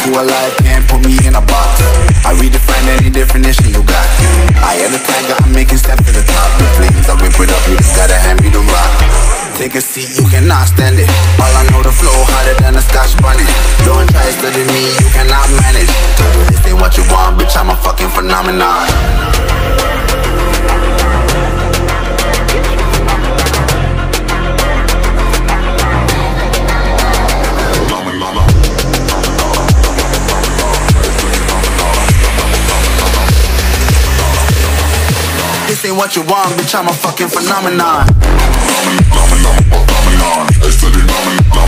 to a life, can't put me in a box. I redefine any definition you got. I am the tiger, I'm making steps to the top. The flames, I whip it up, you just gotta hand me the rock. Take a seat, you cannot stand it. All I know, the flow harder than a Scotch bonnet. Don't try studying me, you cannot manage. This ain't what you want, bitch, I'm a fucking phenomenon. This ain't what you want, bitch, I'm a fucking phenomenon. Phenomenon. I said it, phenomenon.